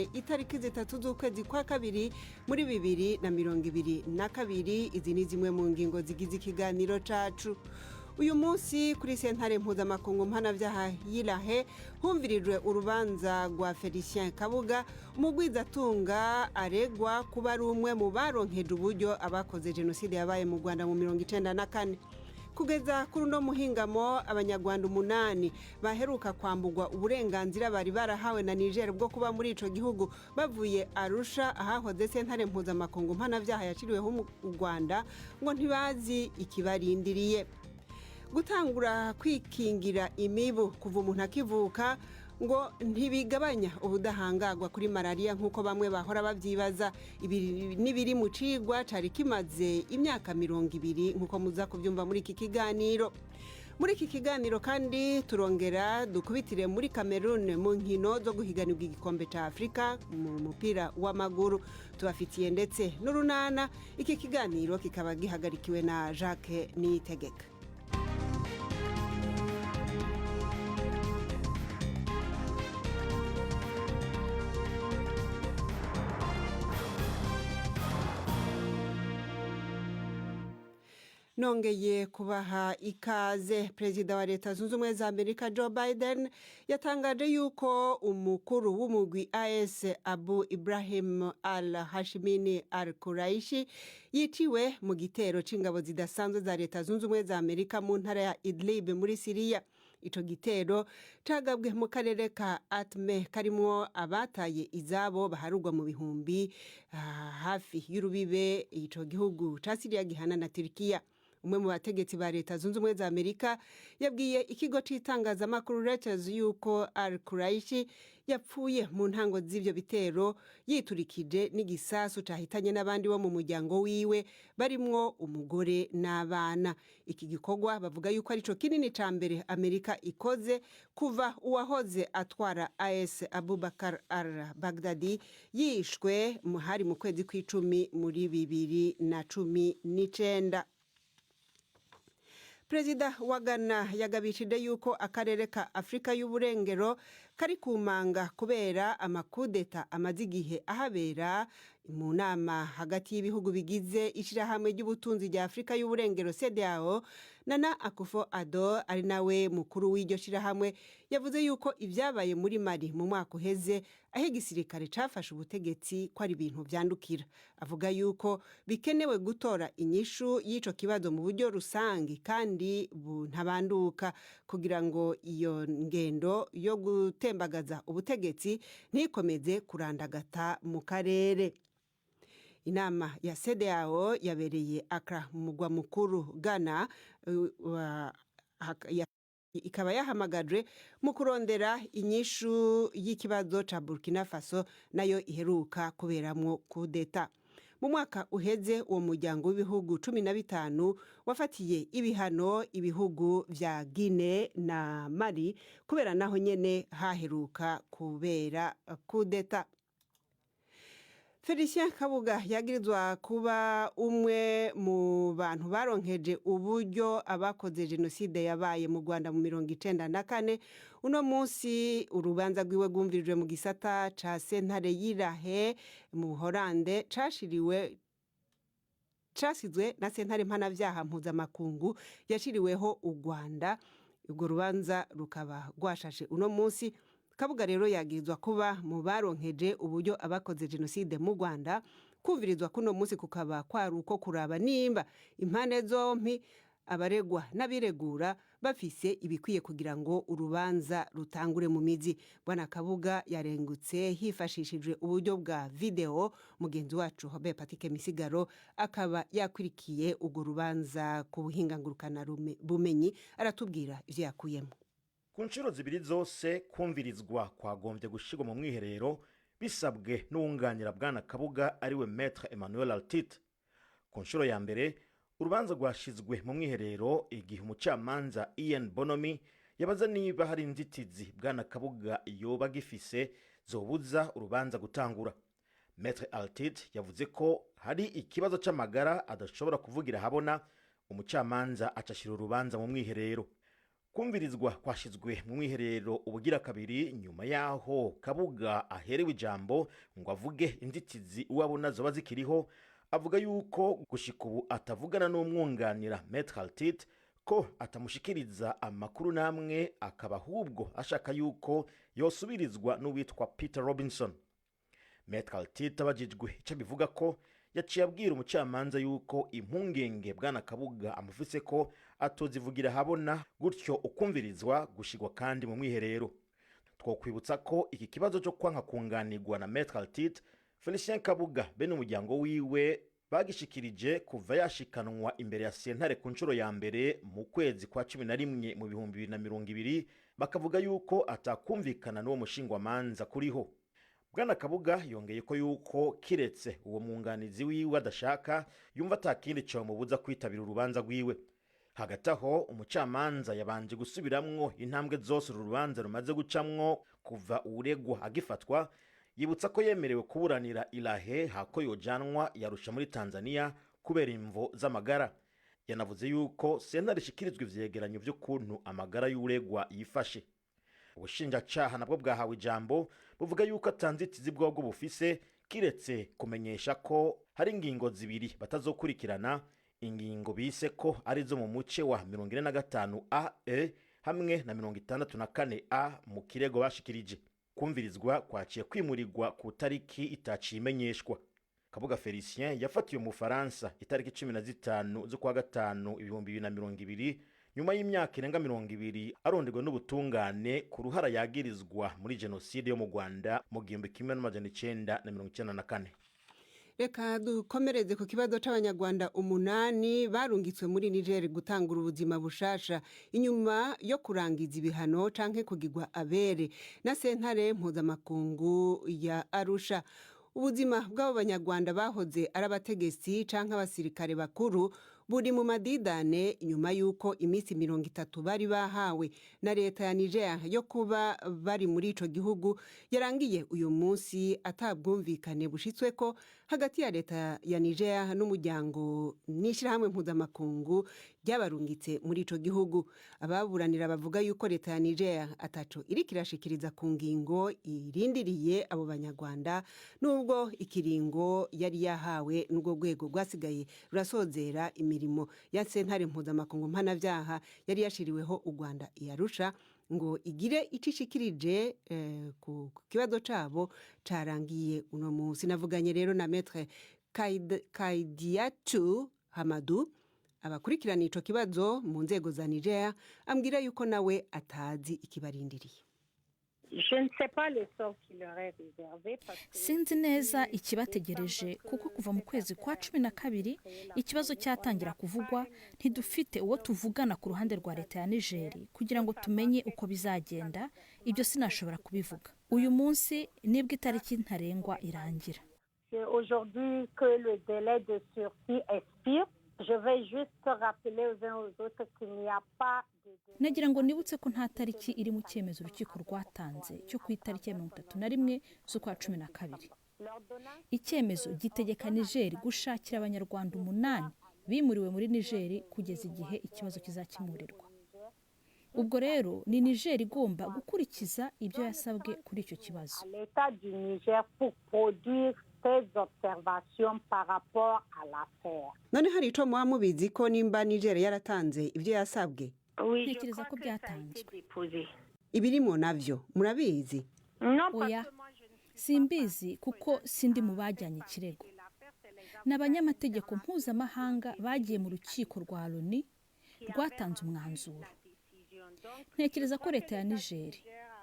itariki 3 z'ukwezi kwa kabiri muri 2022. Izi ni zimwe mu ngingo zigize ikiganiro cacu. Uyu munsi kuri sentare mpuzamakungu mpanavyaha y'Irahe humvirijwe urubanza rwa Felicien Kabuga, umugwizatunga aregwa kuba ari umwe mu baronkeje uburyo abakoze jenoside yabaye mu Rwanda mu 1994. Kugeza kuri uno muhingamo abanyarwanda 8 baheruka kwambugwa uburenganzira bari barahawe na Niger bwo kuba muri ico gihugu bavuye Arusha ahahoze sentare mpuzamakungu mpanavyaha yaciriweho mu Rwanda ngo ntibazi ikibarindiriye. Gutangura kwikingira imibu kuva umuntu akivuka ngo ntibigabanya ubudahangagwa kuri malaria nk'uko bamwe bahora bavyibaza. Ibi nibiri mu cigwa cari kimaze imyaka 20 nk'uko muza kuvyumva muri iki kiganiro. Muri iki kiganiro kandi turongera dukubitire muri Cameroon mu nkino zo guhiganirwa igikombe ca Afrika mu mupira w'amaguru. Tubafitiye ndetse n'urunana. Iki kiganiro kikaba gihagarikiwe na Jacques Niyitegeka. Nongeye kubaha ikaze. Perezida wa Leta Zunze Ubumwe za Amerika Joe Biden yatangaje yuko umukuru w'umugwi AS Abu Ibrahim al-Hashimi al-Quraishi yiciwe mu gitero c'ingabo zidasanzwe za Leta Zunze Ubumwe za Amerika mu ntara ya Idlib muri Syria. Ico gitero cagabwe mu karere ka Atme karimwo abataye izabo baharugwa mu bihumbi hafi y'urubibe ico gihugu ca Syria gihana na Turkiya. Umwe mu bategetsi ba Leta Zunze Ubumwe za Amerika yabwiye ikigo c'itangazamakuru Reuters yuko al-Quraishi yapfuye mu ntango z'ivyo bitero yiturikije n'igisasu cahitanye n'abandi bo mu muryango wiwe barimwo umugore n'abana. Iki gikorwa bavuga yuko arico kinini ca mbere Amerika ikoze kuva uwahoze atwara AS Abubakar al-Baghdadi yishwe hari mu kwezi kw'icumi muri 2019. Perezida wa Ghana yagabishije yuko akarere ka Afrika y'uburengero kari kumanga kubera amakudeta amaze igihe ahabera mu nama hagati y'ibihugu bigize ishirahamwe ry'ubutunzi rya Afrika y'uburengero CEDEAO. Nana Akufo-Addo ari nawe mukuru w'iryo shirahamwe yavuze yuko ivyabaye muri Mali mu mwaka uheze aho igisirikare cafashe ubutegetsi ko ari ibintu vyandukira. Avuga yuko bikenewe gutora inyishu y'ico kibazo mu buryo rusangi kandi ntabanduka kugira ngo iyo ngendo yo gutembagaza ubutegetsi ntikomeze kurandagata mu karere. Inama ya CEDEAO yabereye Accra mu mugwa mukuru Ghana, ikaba yahamagajwe mu kurondera inyishu y'ikibazo ca Burkina Faso nayo iheruka kuberamwo kudeta. Mu mwaka uheze uwo muryango w'ibihugu 15 wafatiye ibihano ibihugu vya Guinea na Mali kubera naho nyene haheruka kubera kudeta. Felicien Kabuga yagirizwa kuba umwe mu bantu baronkeje uburyo abakoze jenoside yabaye mu Rwanda mu 1994. Uno munsi urubanza rwiwe rwumvirijwe mu gisata ca sentare y'Irahe mu Buholande casizwe na sentare mpanavyaha mpuzamakungu yashiriweho u Rwanda. Urwo rubanza rukaba rwashashe uno munsi. Kabuga rero yagirizwa kuba mu baronkeje uburyo abakoze jenoside mu Rwanda. Kumvirizwa kuno munsi kukaba kwari uko kuraba nimba impande zompi abaregwa n'abiregura bafise ibikwiye kugira ngo urubanza rutangure mu mizi. Bwana Kabuga yarengutse hifashishijwe uburyo bwa video. Mugenzi wacu Robert Patrick Misigaro akaba yakwirikiye urwo rubanza ku buhinga ngurukana bumenyi aratubwira ivyo yakuyemo. Ku nshuro zibiri zose kumvirizwa kwagombye gushirwa mu mwiherero bisabwe n'uwunganira Bwana Kabuga ariwe Maître Emmanuel Altit. Ku nshuro ya mbere urubanza rwashizwe mu mwiherero igihe umucamanza Ian Bonomi yabaza niba hari inzitizi Bwana Kabuga yoba gifise zobuza urubanza gutangura. Maître Altit yavuze ko hari ikibazo c'amagara adashobora kuvugira habona. Umucamanza acashira urubanza mu mwiherero. kumvirizwa kwashizwe mu mwiherero ubugira kabiri nyuma yaho Kabuga aherewe ijambo ngo avuge inzitizi uwabona zoba zikiriho. Avuga yuko gushika ubu atavugana n'umwunganira Maître Altit, ko atamushikiriza amakuru namwe, akaba ahubwo ashaka yuko yosubirizwa n'uwitwa Peter Robinson. Maître Altit abajijwe ico bivuga ko yaciye abwira umucamanza yuko impungenge bwana Kabuga amufise ko atozivugira habona, gutyo ukumvirizwa gushigwa kandi mu mwiherero. Twokwibutsa ko iki kibazo cyo kwanka kunganirwa na Maître Altit, Felicien Kabuga bene umuryango wiwe bagishikirije kuva yashikanwa imbere ya sentare ku nshuro ya mbere mu kwezi kwa 11 mu 2020, bakavuga yuko atakumvikana n'uwo mushingwamanza kuriho. Bwana Kabuga yongeye ko yuko kiretse uwo mwunganizi wiwe adashaka, yumva atakindi cyo mubuza kwitabira urubanza rwiwe. Hagati aho umucamanza yabanje gusubiramwo intambwe zose urubanza rumaze gucamwo kuva uregwa agifatwa, yibutsa ko yemerewe kuburanira Ilahe hako yojanwa yarusha muri Tanzania kubera imvo z'amagara. Yanavuze yuko sentare ishikirizwa ivyegeranyo vy'ukuntu amagara y'uregwa yifashe. Ubushinjacaha nabwo bwahawe ijambo buvuga yuko atanzitizi bwabwo bufise, kiretse kumenyesha ko hari ingingo zibiri batazokurikirana, ingingo bise ko arizo mu muce wa 45A hamwe na 64A mu kirego bashikirije. Kumvirizwa kwaciye kwimurirwa ku tariki itaciye imenyeshwa. Kabuga Felicien yafatiwe mu Faransa itariki 15 z'ukwa gatanu 2020 nyuma y'imyaka irenga 20 aronderwa n'ubutungane ku ruhara yagirizwa muri genocide yo mu Rwanda mu 1994. Reka dukomereze ku kibazo c'abanyarwanda 8 barungitswe muri Niger gutangura ubuzima bushasha inyuma yo kurangiza ibihano canke kugirwa abere na sentare mpuzamakungu ya Arusha. Ubuzima bw'abo banyarwanda bahoze ari abategetsi canke abasirikare bakuru buri mu madidane inyuma yuko imisi 30 bari bahawe na leta ya Niger yo kuba bari muri ico gihugu yarangiye uyu munsi atabwumvikane bushitsweko hagati ya leta ya Niger n'umuryango n'ishirahamwe mpuzamakungu ryabarungitse muri ico gihugu. Ababuranira bavuga yuko leta ya Niger ataco iriko irashikiriza ku ngingo irindiriye abo banyarwanda, nubwo ikiringo yari yahawe n'ubwo rwego rwasigaye rurasozera imirimo ya sentare mpuzamakungu mpanavyaha yari yashiriweho u Rwanda Arusha ngo igire icishikirije ku kibazo cabo carangiye uno munsi. Navuganye rero na Maître Kaidiatu Hamadou abakurikirana ico kibazo mu nzego za Niger, ambwira yuko nawe atazi ikibarindiriye. Sinzi neza ikibategereje kuko kuva mu kwezi kwa 12 ikibazo cyatangira kuvugwa, ntidufite uwo tuvugana ku ruhande rwa leta ya Niger kugira ngo tumenye uko bizagenda. Ibyo sinashobora kubivuga. Uyu munsi nibwo itariki ntarengwa irangira. Aujourd'hui que le délai de sursis expire, je vais juste rappeler aux uns aux autres qu'il n'y a pas de... Nagira ngo nibutse ko nta tariki iri mu cyemezo urukiko rwatanze cyo ku itariki ya 31 z'ukwa 12. Icyemezo gitegeka Niger gushakira abanyarwanda 8 bimuriwe muri Niger kugeza igihe ikibazo kizakimurirwa. Ubwo rero ni Niger igomba gukurikiza ibyo yasabwe kuri icyo kibazo. L'État du Niger pour produire ses observations par rapport à l'affaire. None hari ico mubizi ko nimba Niger yaratanze ibyo yasabwe? Ntekereza ko byatanzwe. Ibirimo navyo murabizi? Oya, simbizi kuko sindi mu bajyanye ikirego. N'abanyamategeko mpuzamahanga bagiye mu rukiko rwa Loni rwatanze umwanzuro. Ntekereza ko leta ya Niger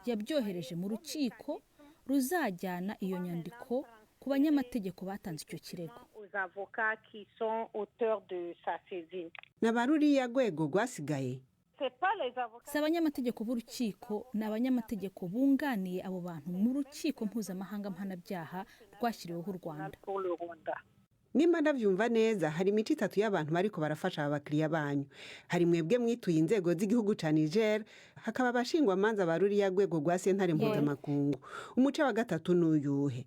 yabyohereje mu rukiko ruzajyana iyo nyandiko ku banyamategeko batanze icyo kirego. Nabaruriya rwego rwasigaye? Si abanyamategeko b'urukiko, ni abanyamategeko bunganiye abo bantu mu rukiko mpuzamahanga mpanabyaha rwashyiriweho u Rwanda. Nimba ndavyumva neza, hari imico 3 y'abantu bariko barafasha abakiriya banyu. Hari mwebwe mwituye inzego z'igihugu ca Niger, hakaba abashingwa manza baruriya rwego rwa sentare mpuzamakungu. Umuce wa gatatu n'uyuhe?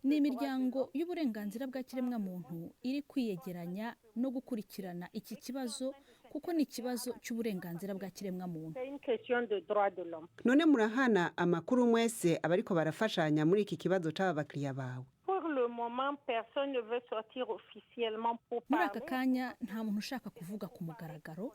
Ni imiryango y'uburenganzira bwa kiremwa muntu iri kwiyegeranya no gukurikirana iki kibazo kuko ni ikibazo cy'uburenganzira bwa kiremwamuntu. C'est une question de droit de l'homme. none murahana amakuru mwese abariko barafashanya muri iki kibazo c'aba bakiriya bawe? Pour le moment, personne ne veut sortir officiellement pour muri aka parler. kanya nta muntu ushaka kuvuga ku mugaragaro.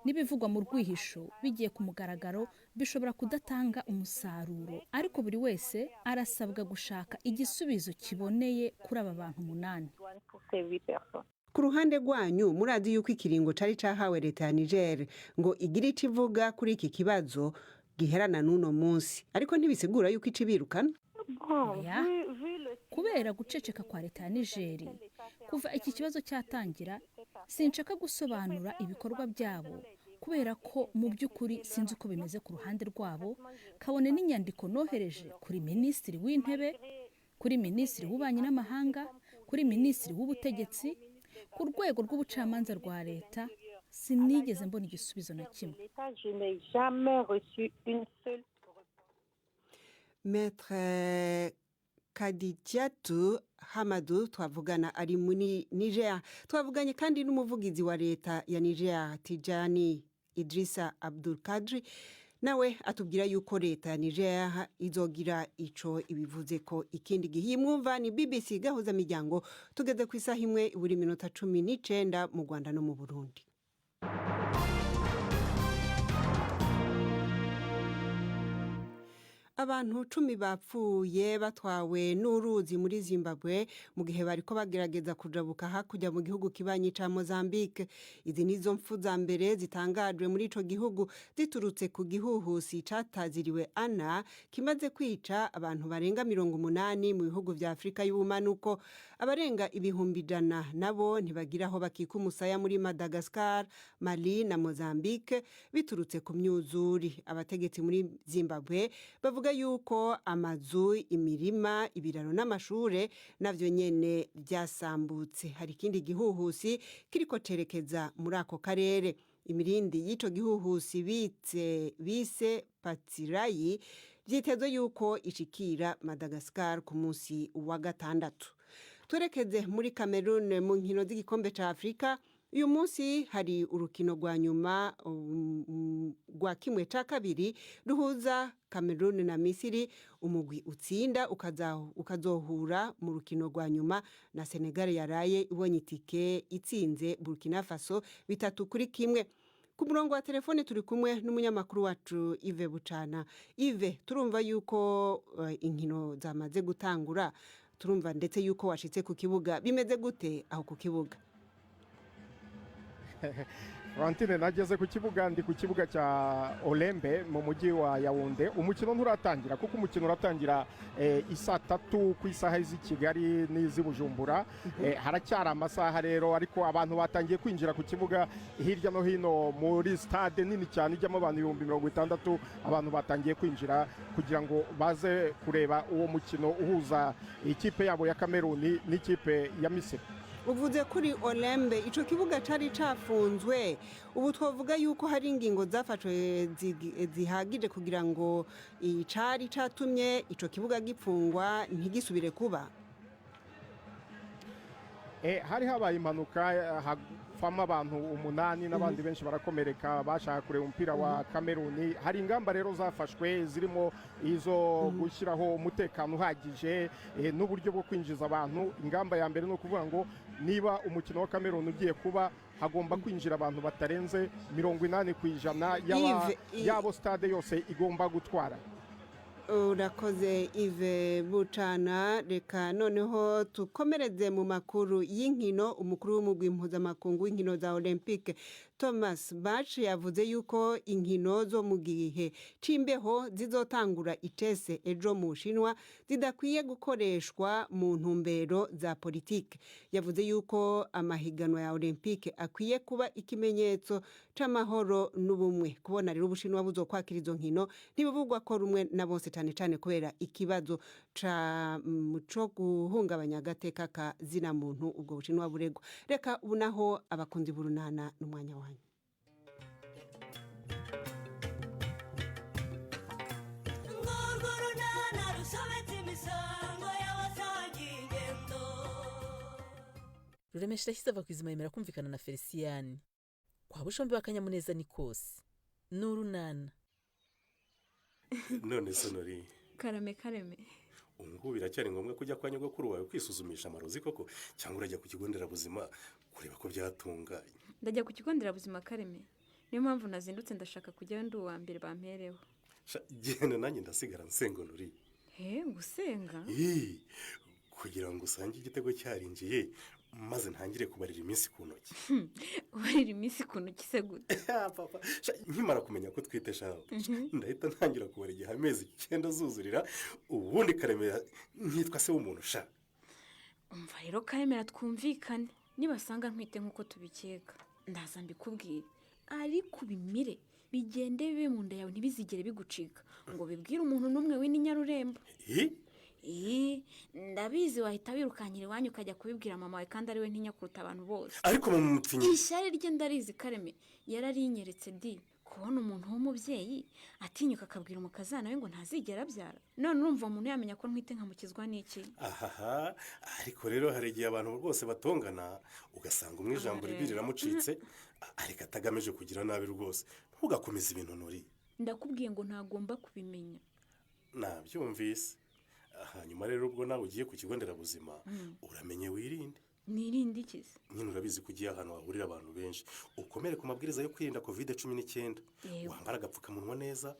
n'ibivugwa mu rwihisho bigiye ku mugaragaro bishobora kudatanga umusaruro, ariko buri wese arasabwa gushaka igisubizo kiboneye kuri aba bantu 8. Pour ces 8 personnes. ku ruhande rwanyu murazi yuko ikiringo cari cahawe leta ya Niger ngo igire ico ivuga kuri iki kibazo giherana n'uno munsi, ariko ntibisigura yuko ico ibirukana? Bon, Oya. vu le kubera guceceka kwa leta ya Nigeri kuva iki kibazo cyatangira, sinshaka gusobanura ibikorwa byabo kubera ko mu by'ukuri sinzi uko bimeze ku ruhande rwabo, kabone n'inyandiko nohereje kuri minisitiri w'intebe, kuri minisitiri w'ububanyi n'amahanga, kuri minisitiri w'ubutegetsi, ku rwego rw'ubucamanza rwa leta, sinigeze mbona igisubizo na kimwe. l'État, je n'ai jamais reçu une seule. Maître Kadijatu Hamadu twavugana ari muri Niger. Twavuganye kandi n'umuvugizi wa leta ya Niger Tijani Idrissa Abdul Kadri, nawe atubwira yuko leta ya Niger izogira ico ibivuze ko ikindi gihe. Mwumva ni BBC gahuza miryango, tugeze ku isaha imwe buri minota 19 mu Rwanda no mu Burundi. Abantu 10 bapfuye batwawe n'uruzi muri Zimbabwe mu gihe bariko bagerageza kujabuka hakurya mu gihugu kibanyi ca Mozambique. Izi nizo mpfu za mbere zitangajwe muri ico gihugu ziturutse ku gihuhusi cataziriwe Ana kimaze kwica abantu barenga 80 mu bihugu vya Afrika y'ubumanuko. Abarenga 100,000 nabo ntibagiraho bakika umusaya muri Madagascar, Mali na Mozambique biturutse ku myuzuri. Abategetsi muri Zimbabwe bavuga yuko amazu, imirima, ibiraro n'amashure navyo nyene byasambutse. Hari ikindi gihuhusi kiriko cerekeza muri ako karere. Imirindi y'ico gihuhusi bise Patsirayi vyitezwe yuko ishikira Madagascar ku munsi wa gatandatu. Twerekeze muri Cameroon mu nkino z'igikombe ca Afrika. Uyu munsi hari urukino rwa nyuma rwa kimwe ca kabiri ruhuza Cameroon na Misiri. Umugwi utsinda ukazohura mu rukino rwa nyuma na Senegal yaraye ibonye itike itsinze Burkina Faso 3-1. Ku murongo wa telefone turi kumwe n'umunyamakuru wacu Yves Bucana. Yves, turumva yuko inkino zamaze gutangura, turumva ndetse yuko washitse ku kibuga. Bimeze gute aho ku kibuga? Valentine, nageze ku kibuga, ndi ku kibuga cya Olembe mu mujyi wa Yaounde. Umukino nturatangira kuko umukino uratangira isa 3 ku isaha z'i Kigali n'iz'i Bujumbura. Haracyari amasaha rero, ariko abantu batangiye kwinjira ku kibuga hirya no hino muri stade nini cyane ijyamo abantu 60,000. Abantu batangiye kwinjira kugira ngo baze kureba uwo mukino uhuza ikipe yabo ya Cameroon n'ikipe ya Misiri. Uvuze kuri Olembe, ico kibuga cari cafunzwe. Ubu twavuga yuko hari ingingo zafashwe zihagije kugira ngo icari catumye ico kibuga gipfungwa ntigisubire kuba. Hari habaye impanuka hafamo abantu 8 n'abandi benshi barakomereka bashaka kureba umupira wa Cameroon. Hari ingamba rero zafashwe zirimo izo gushyiraho umutekano uhagije n'uburyo bwo kwinjiza abantu. Ingamba ya mbere no kuvuga ngo niba umukino wa Cameroon ugiye kuba hagomba kwinjira abantu batarenze 80% yabo stade yose igomba gutwara. Urakoze Yves Bucana. Reka noneho tukomereze mu makuru y'inkino. Umukuru w'umugwi mpuzamakungu w'inkino za Olympique Thomas Bach yavuze yuko inkino zo mu gihe c'imbeho zizotangura icese ejo mu Bushinwa zidakwiye gukoreshwa mu ntumbero za politike. Yavuze yuko amahiganwa ya Olympique akwiye kuba ikimenyetso c'amahoro n'ubumwe. Kubona rero Ubushinwa buzokwakira izo nkino ntibivugwa ko rumwe na bose cyane kubera ikibazo co guhungabanya agateka ka zina muntu ubwo Bushinwa buregwa. Reka ubu naho abakunzi b'urunana n'umwanya wanyu. Ruremesha yashyize ava ku izima yemera kumvikana na Felicien. kwa bushombi w'akanyamuneza ni kose n'urunana. none sonori karame ubu biracyari ngombwa kujya kwa nyogokuru wawe kwisuzumisha amarozi koko cyangwa urajya ku kigo nderabuzima kureba ko byatunganye? ndajya ku kigo nderabuzima kareme, niyo mpamvu nazindutse ndashaka kujyayo ndi uwa mbere bampereho. genda nanjye ndasigara nsenga nuri. gusenga kugira ngo usange igitego cyarinjiye maze ntangire kubarira iminsi ku ntoki. ubarira iminsi ku ntoki se gute? papa nkimara kumenya ko twite shawe ndahita ntangira kubara igihe amezi 9 azuzurira, ubundi karemera nkitwa se w'umuntu sha. umva rero karemera twumvikane, nibasanga nkwite nk'uko tubikeka ndaza mbikubwire, ariko bimire bigende bibe mu nda yawe ntibizigere bigucika ngo bibwire umuntu n'umwe w'Inyarurembo. ndabizi wahita wirukanyira iwanyu ukajya kubibwira mama wawe kandi ari we ntinya kuruta abantu bose. ariko mumutinya ishyari rye ndarizi kareme, yararinyeretse di kubona umuntu w'umubyeyi atinyuka akabwira umukazana we ngo ntazigera abyara. none urumva umuntu yamenya ko ntwite nkamukizwa n'iki? ahaha ariko rero hari igihe abantu rwose batongana ugasanga umwe ijambo ribi riramucitse ariko atagamije kugira nabi rwose. ntugakomeze ibintu nuri. ndakubwiye ngo ntagomba kubimenya. nabyumvise. hanyuma rero ubwo nawe ugiye ku kigo nderabuzima uramenye wirinde. nirinde ikizi? nyine urabizi ko ugiye ahantu hahurira abantu benshi, ukomere ku mabwiriza yo kwirinda COVID-19, wambara agapfukamunwa neza,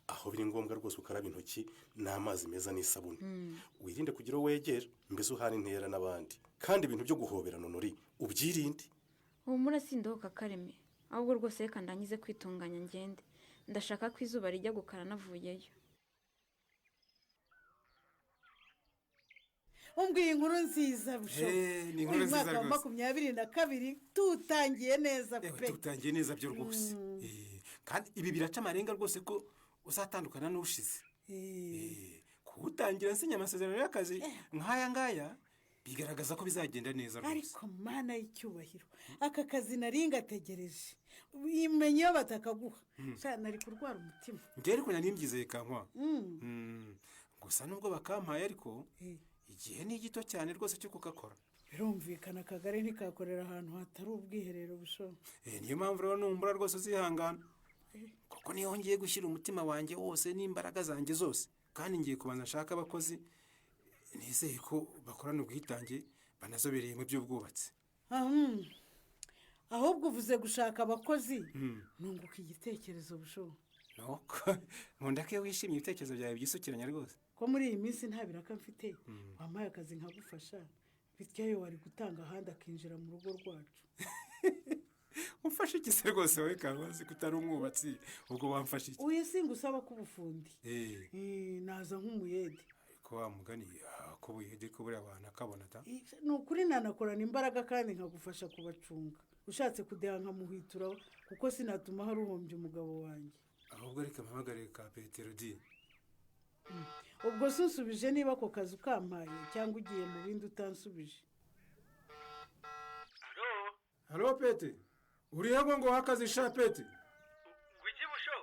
aho biri ngombwa rwose ukaraba intoki n'amazi meza n'isabune. wirinde kugira uwo wegera mbese uhana intera n'abandi, kandi ibintu byo guhoberana nuri ubyirinde. ubu murasindohoka kareme, ahubwo rwose reka ndangize kwitunganya ngende, ndashaka ko izuba rijya gukara navuyeyo. umbwiye inkuru nziza busho. ni inkuru nziza rwose. 2022 tutangiye neza pe. tutangiye neza byo rwose. kandi ibi biraca amarenga rwose ko uzatandukana n'ushize. kuwutangira nsinya amasezerano y'akazi nk'aya ngaya bigaragaza ko bizagenda neza rwose. ariko mana y'icyubahiro, aka kazi nari ngategereje imenye iyo batakaguha cyane ari kurwara umutima. njye ariko nanibyizeye kankwa. gusa nubwo bakampaye ariko igihe ni gito cyane rwose cyo kukakora. birumvikana akagari ntikakorera ahantu hatari ubwiherero busho. niyo mpamvu rero numbura rwose uzihangana, kuko niyo ngiye gushyira umutima wanjye wose n'imbaraga zanjye zose, kandi ngiye kubanza nshaka abakozi nizeye ko bakorana ubwitange banazobereye mu by'ubwubatsi. ahubwo uvuze gushaka abakozi nunguka igitekerezo busho. nuko nkunda ko iyo wishimiye ibitekerezo byawe byisukiranya rwose. ko muri iyi minsi nta biraka mfite, wampaye akazi nkagufasha, bityo yo wari gutanga ahandi akinjira mu rugo rwacu. umfashe iki se rwose wowe kabanzi ko utari umwubatsi, ubwo wamfashe iki? uye singusaba ko ubufundi naza nk'umuyede. ariko wamuganiye ko buyede ko buriya abantu akabona ta. ni ukuri nanakorana imbaraga kandi nkagufasha kubacunga, ushatse kudeha nkamuhwitura kuko sinatuma hari uhombye umugabo wanjye. ahubwo reka mpamagare ka Petero di. ubwo susubije niba ako kazi ukampaye cyangwa ugiye mu bindi utansubije. halo Pete, uri hego ngo wakazi sha Pete? ngwiki busho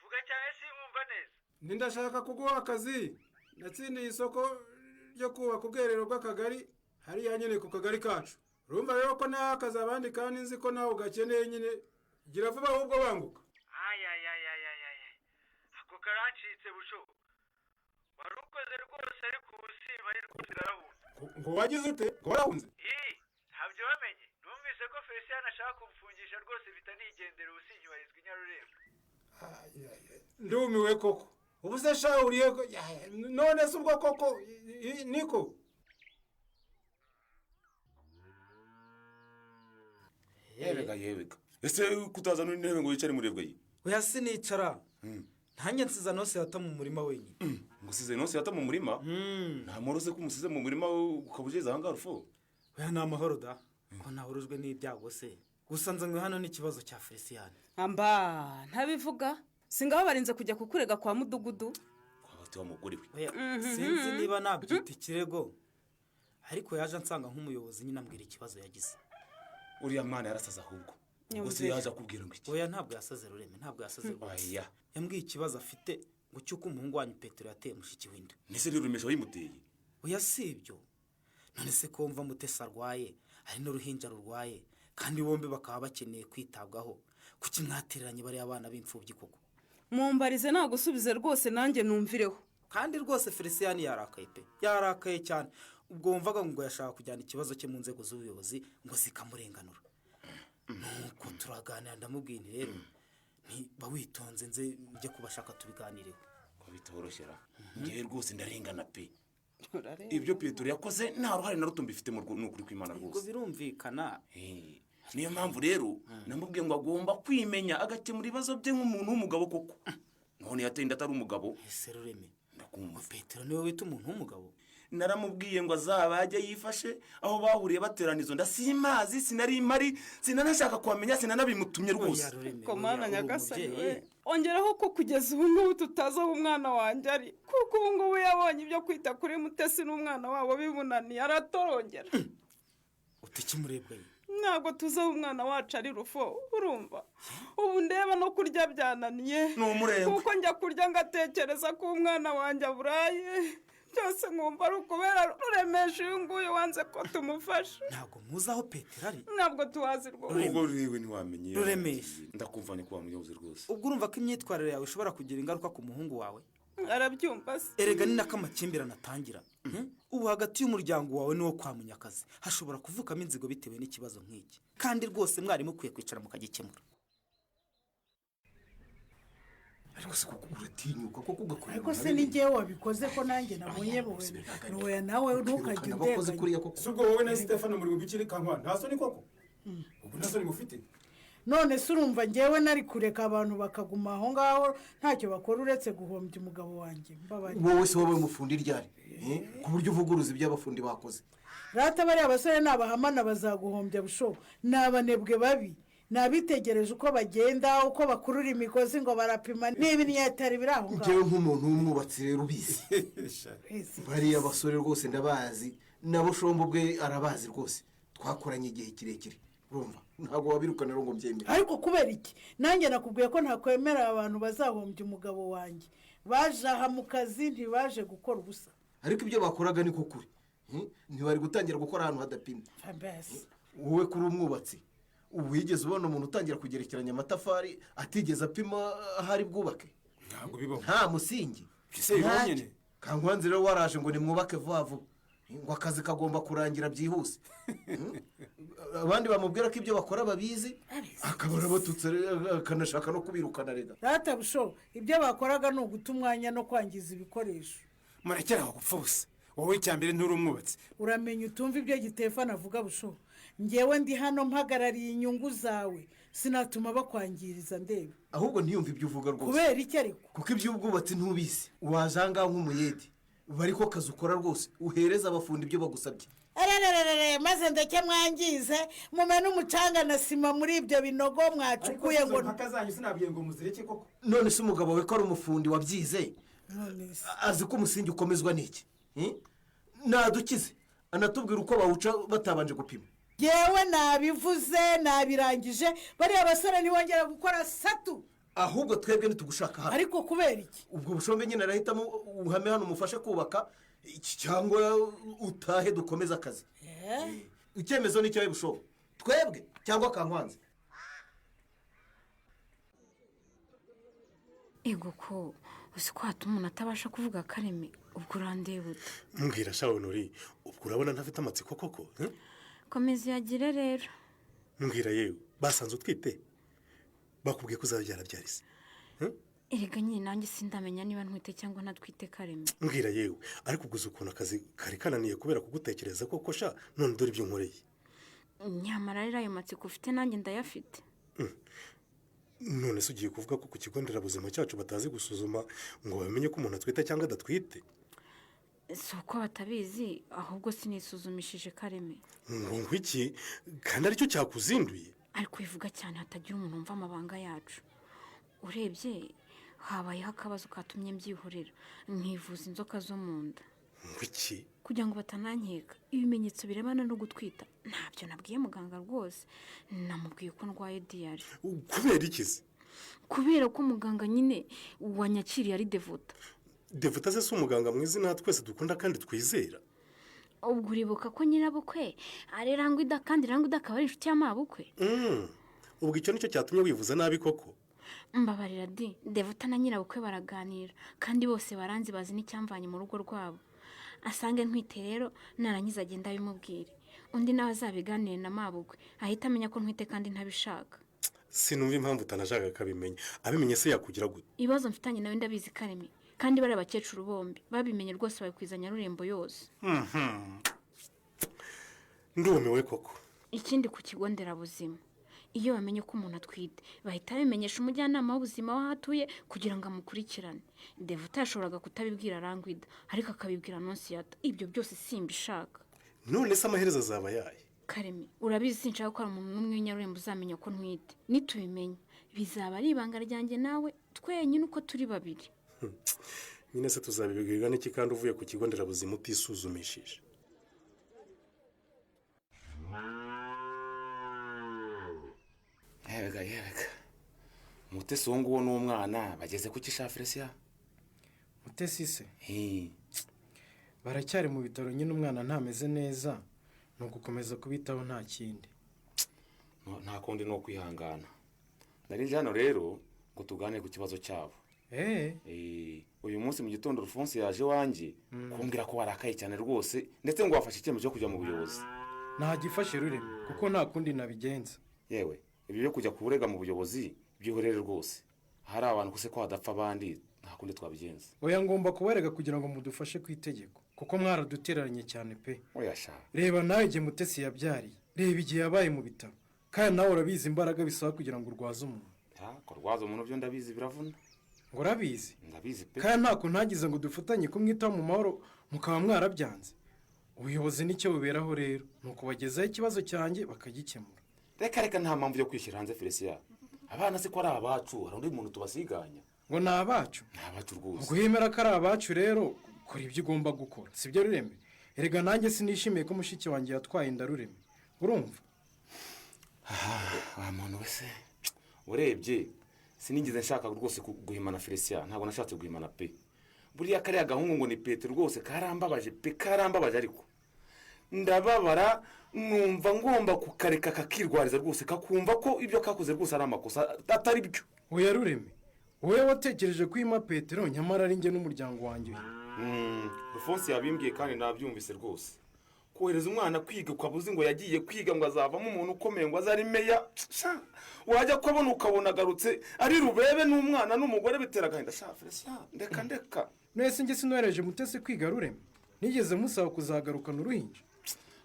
vuga cyane simumva neza. ndashaka kuguha akazi, natsindiye isoko ryo kubaka ubwiherero bw'akagari hariya nyine ku kagari kacu. urumva rero ko nawe akazi abandi kandi nzi ko nawe ugakeneye nyine, gira vuba ahubwo banguka. ako karancitse busho, wari ukoze rwose ariko ubusiba ari rwose irarahunze. ngo wagize ute? ngo warahunze? ntabyo wamenye, numvise ko Felicien ashaka kumfungisha rwose bitanigendera ubusinyubarizwa Inyarurembo. ndumiwe koko. ubu se sha uriye none se ubwo koko niko? yebega ese kutaza n'intebe ngo wicare murebwa yi? oya sinicara, ntanjye nsiza nose yata mu murima wenyine. ngo usize nose yata mu murima? nta morose ko umusize mu murima ukabujeza ahangaha rufu? oya ni amahoro da, ko nahurujwe n'ibyago se. gusa nzanywe hano n'ikibazo cya Felicien. amba ntabivuga, singaho barinze kujya kukurega kwa mudugudu. kwa bati wa mugore we. sinzi niba nabyita ikirego, ariko yaje ansanga nk'umuyobozi nyine ambwira ikibazo yagize. uriya mwana yarasaza ahubwo. ubwo se yaje akubwira ngo iki? oya ntabwo yasaze Rureme, ntabwo yasaze rwose. yambwiye ikibazo afite ngo cyuko umuhungu wanyu Petero yateye mushiki w'inda. nese rero Rumesha wimuteye? oya si ibyo, none se ko mva Mutesa arwaye, hari n'uruhinja rurwaye, kandi bombi bakaba bakeneye kwitabwaho kuki mwatereranye bariya abana b'imfubyi koko mumbarize nagusubize rwose nanjye numvireho kandi rwose Felicien yarakaye pe yarakaye cyane ubwo wumvaga ngo yashaka kujyana ikibazo cye mu nzego z'ubuyobozi ngo zikamurenganura nuko turaganira ndamubwira nti rero ntiba witonze nze njye kubashaka tubiganireho ko bitoroshera ngewe rwose ndarengana pe ibyo Petero yakoze nta ruhare na ruto mbifite mu n'ukuri kw'Imana rwose ubwo birumvikana niyo mpamvu rero namubwiye ngo agomba kwimenya agakemura ibibazo bye nk'umuntu w'umugabo koko none yatenda atari umugabo ese Rureme ndakumva Petero niwe wita umuntu w'umugabo naramubwiye ngo azaba yajya yifashe aho bahuriye bateranizo ndasimazi sinari mari sinanashaka kwamenya sinanabimutumye rwose komana nyagasani we ongeraho ko kugeza ubu ngubu tutazi aho umwana wanjye ari kuko ubu ngubu yabonye ibyo kwita kuri Mutesi n'umwana wabo bimunaniye aratorongera utikimurebwa ntabwo tuzi aho umwana wacu ari Rufo urumva ubu ndeba no kurya byananiye kuko njya kurya ngatekereza ko umwana wanjye aburaye byose nkumva ari ukubera Ruremesha uyu nguyu wanze ko tumufasha ntabwo muzi aho Petero ari ntabwo tuhazi rwose ubwo ruriwe ntiwamenye Ruremesha ndakumva ni ko wamuyobozi rwose ubwo urumva ko imyitwarire yawe ishobora kugira ingaruka ku muhungu wawe arabyumva se erega ni nako amakimbirane atangira ubu hagati y'umuryango wawe n'uwo kwa Munyakazi hashobora kuvukamo inzigo bitewe n'ikibazo nk'iki kandi rwose mwarimu ukwiye kwicara mukagikemura ariko se kuko uratinyuka koko ugakora ariko se ni njyewe wabikoze ko nanjye nabonye wowe nawe ntukajye udenganya si ubwo wowe na Stefano muri bukiri kankwa nta soni koko ubu nta soni mufite none se urumva njyewe nari kureka abantu bakaguma aho ngaho ntacyo bakora uretse guhombya umugabo wanjye mbabaye wowe se wowe mufundi ryari ku buryo uvuguruza ibyo abafundi bakoze rata bariya basore nabahamana bazaguhombya bushobo ni abanebwe babi nabitegereje uko bagenda uko bakurura imigozi ngo barapima n'ibinyatari biri aho ngaho njyewe nk'umuntu w'umwubatsi rero ubizi bariya basore rwose ndabazi nabo shombo bwe arabazi rwose twakoranye igihe kirekire urumva ntabwo wabirukanira ngo mbyemere ariko kubera iki nanjye nakubwiye ko ntakwemera abantu bazahombya umugabo wanjye baje aha mu kazi ntibaje gukora ubusa ariko ibyo bakoraga ni kukuri ntibari gutangira gukora ahantu hadapimye wowe kuri umwubatsi ubu wigeze ubona umuntu utangira kugerekeranya amatafari atigeze apima ahari bwubake ntabwo bibaho nta musingi kankwanzi rero waraje ngo nimwubake vuba vuba ngo akazi kagomba kurangira byihuse abandi bamubwira ko ibyo bakora babizi akabona batutse akanashaka no kubirukana rega rata busho ibyo bakoraga ni uguta umwanya no kwangiza ibikoresho murekera aho gupfa busa wowe icyambere nturi umwubatsi uramenya utumva ibyo Gitefano avuga busho njyewe ndi hano mpagarariye inyungu zawe sinatuma bakwangiriza ndebe ahubwo ntiyumve ibyo uvuga rwose kubera iki ariko kuko iby'ubwubatsi ntubizi wajanga nk'umuyede bari ko kazi ukora rwose uhereza abafundi ibyo bagusabye maze ndeke mwangize mumena umucanga na sima muri ibyo binogo mwacukuye ngo mpaka zanyu sinabwiye ngo muzireke koko none se umugabo we ko ari umufundi wabyize azi ko umusingi ukomezwa n'iki nadukize anatubwira uko bawuca batabanje gupima yewe nabivuze nabirangije bariya basore ntibongera gukora satu ahubwo twebwe ntitugushaka hano ariko kubera iki ubwo bushombe nyine arahitamo uhame hano umufashe kubaka cyangwa utahe dukomeze akazi icyemezo ni cyawe bushobo twebwe cyangwa kankwanze ego ko uzi ko hatuma umuntu atabasha kuvuga Kareme ubwo urandeba mbwira shaho nuri ubwo urabona ntafite amatsiko koko komeza yagire rero mbwira yewe basanze utwite bakubwiye ko uzabyara byarise erega nyine nanjye sindamenya niba ntwite cyangwa ntatwite Kareme mbwira yewe ariko uguze ukuntu akazi kari kananiye kubera kugutekereza koko sha none dore ibyo nkoreye nyamara rero ayo matsiko ufite nanjye ndayafite none se ugiye kuvuga ko ku kigo nderabuzima cyacu batazi gusuzuma ngo bamenye ko umuntu atwite cyangwa adatwite si uko batabizi ahubwo sinisuzumishije Kareme ngo iki kandi aricyo cyakuzinduye ariko bivuga cyane hatagira umuntu wumva amabanga yacu urebye habayeho akabazo katumye mbyihorera nkivuza inzoka zo mu nda ngo iki kugira ngo batanankeka ibimenyetso birebana no gutwita ntabyo nabwiye muganga rwose namubwiye ko ndwaye diyari kubera ikizi kubera ko muganga nyine wanyakiriye ari Devota Devota se si umuganga mwiza natwe twese dukunda kandi twizera ubwo uribuka ko nyirabukwe ari rangwida kandi rangwida akaba ari inshuti y'amabukwe. ubwo icyo nicyo cyatumye wivuza nabi koko. Mbabarira di Devota na nyirabukwe baraganira kandi bose baranzi bazi n'icyamvanye mu rugo rwabo. Asange ntwite rero narangiza agenda bimubwire. Undi nawe azabiganire na mabukwe ahita amenya ko ntwite kandi ntabishaka. Sinumva impamvu utanashaka kabimenya. Abimenye se yakugira gute? Ibibazo mfitanye nawe ndabizi Karemi kandi bari abakecuru bombi babimenye rwose babikwizanya Rurembo yose. Ndumiwe koko. Ikindi ku kigo nderabuzima iyo bamenye ko umuntu atwite bahita bimenyesha umujyanama w'ubuzima wahatuye kugira ngo amukurikirane. Devota yashoboraga kutabibwira Rangwida ariko akabibwira Nonsiyata. Ibyo byose simbishaka. None se amaherezo azaba yaye? Karemi urabizi sinshaka ko umuntu n'umwe w'inyarurembo uzamenya ko ntwite. Nitubimenya bizaba ari ibanga ryanjye nawe twenyine uko turi babiri. Nyine se tuzabibwirwa n'iki kandi uvuye ku kigo nderabuzima utisuzumishije? Yega Mutesi wo nguwo n'umwana bageze ku kisha Felician. Mutesi se baracyari mu bitaro nyine umwana ntameze neza no gukomeza kubitaho nta kindi. Nta kundi no kwihangana. Nari hano rero ngo tugane ku kibazo cyabo. Uyu munsi mu gitondo Alphonse yaje wanjye kumbwira ko warakaye cyane rwose ndetse ngo wafashe icyemezo cyo kujya mu buyobozi. Nta gifashe Rurembo kuko nta kundi nabigenza. Yewe ibyo byo kujya kuburega mu buyobozi byihorere rwose. Hari abantu kuse ko hadapfa abandi nta kundi twabigenza. Oya ngomba kubarega kugira ngo mudufashe ku itegeko kuko mwaradutereranye cyane pe. Oya sha. Reba nawe igihe Mutesi yabyariye. Reba igihe yabaye mu bitaro. Kandi nawe urabizi imbaraga bisaba kugira ngo urwaze umuntu. Ko rwaza umuntu byo ndabizi biravuna. Ngo urabizi? Ndabizi pe. Kandi ntako ntagize ngo dufatanye kumwitaho mu mahoro mukaba mwarabyanze. Ubuyobozi nicyo buberaho rero nuko bagezaho ikibazo cyanjye bakagikemura. Reka nta mpamvu yo kwishyira hanze Felician. Abana se ko ari abacu hari undi muntu tubasiganya. Ngo ni abacu? Ni abacu rwose. Ubwo hemera ko ari abacu rero kora ibyo ugomba gukora. Sibyo Rurembe? Erega nanjye sinishimiye ko mushiki wanjye yatwaye inda Rurembe. Urumva? Wa muntu wese. Urebye sinigeze nshaka rwose guhimana Felician. Ntabwo nashatse guhimana pe. Buriya kariya gahungu ngo ni Petero rwose karambabaje pe karambabaje ariko. Ndababara numva ngomba kukareka kakirwariza rwose kakumva ko ibyo kakoze rwose ari amakosa atari byo. Oya Rurembe. Wowe watekereje kwima Petero nyamara ari nge n'umuryango wanjye. Alphonse yabimbwiye kandi nabyumvise rwose. Kohereza umwana kwiga ukabuze ngo yagiye kwiga ngo azavamo umuntu ukomeye ngo azari meya. Wajya kubona ukabona agarutse ari rubebe n'umwana n'umugore bitera gahinda sha Felician ndeka. Nese nge sinohereje Mutesi kwiga Rurembe. Nigeze musaba kuzagarukana uruhinja.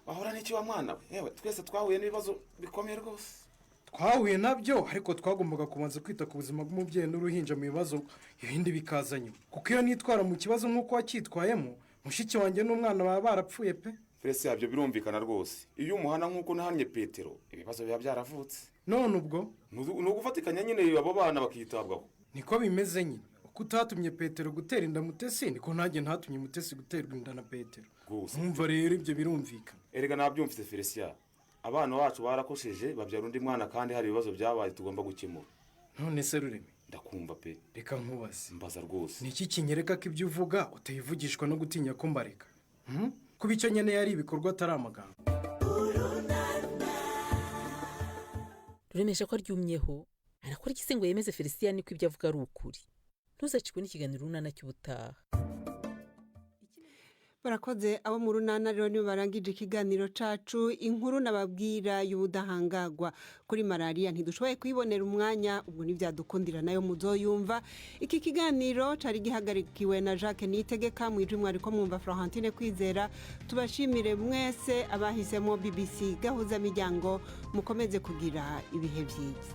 Ahora n'iki wa mwana we? Yewe twese twahuye n'ibibazo bikomeye rwose. Twahuye nabyo ariko twagombaga kubanza kwita ku buzima bw'umubyeyi n'uruhinja mu bibazo ibindi bikazanye. Kuko iyo nitwara mu kibazo nk'uko wacyitwayemo mushiki wanjye n'umwana baba barapfuye pe. Felician byo birumvikana rwose. Iyo umuhana nk'uko nahanye Petero ibibazo biba byaravutse. None ubwo no gufatikanya nyine abo bana bakitabwaho. Niko bimeze nyine. Uko utatumye Petero gutera inda Mutesi niko nanjye ntatumye Mutesi guterwa inda na Petero. Umva rero ibyo birumvikana. Erega nabyumvise Felician. Abana bacu barakosheje babyara undi mwana kandi hari ibibazo byabaye tugomba gukemura. None se Rurembe ndakumva pe. Reka nkubaze. Mbaza rwose. Niki kinyereka ko ibyo uvuga utayivugishwa no gutinya ko mbareka? Kuba icyo nyene yari ibikorwa atari amagambo. Ruremesha ko aryumyeho arakora iki se ngo yemeze Felician ko ibyo avuga ari ukuri. Ntuzacikwe n'ikiganiro runana cy'ubutaha. Barakoze abo mu runana rero nibo barangije ikiganiro cacu inkuru nababwira y'ubudahangagwa kuri malaria ntidushoboye kwibonera umwanya ubwo n'ibyadukundira nayo muzoyumva. Iki kiganiro cari gihagarikiwe na Jacques Nitegeka mu ijwi mwariko mwumva Florentine Kwizera. Tubashimire mwese abahisemo BBC gahuza miryango mukomeze kugira ibihe byiza.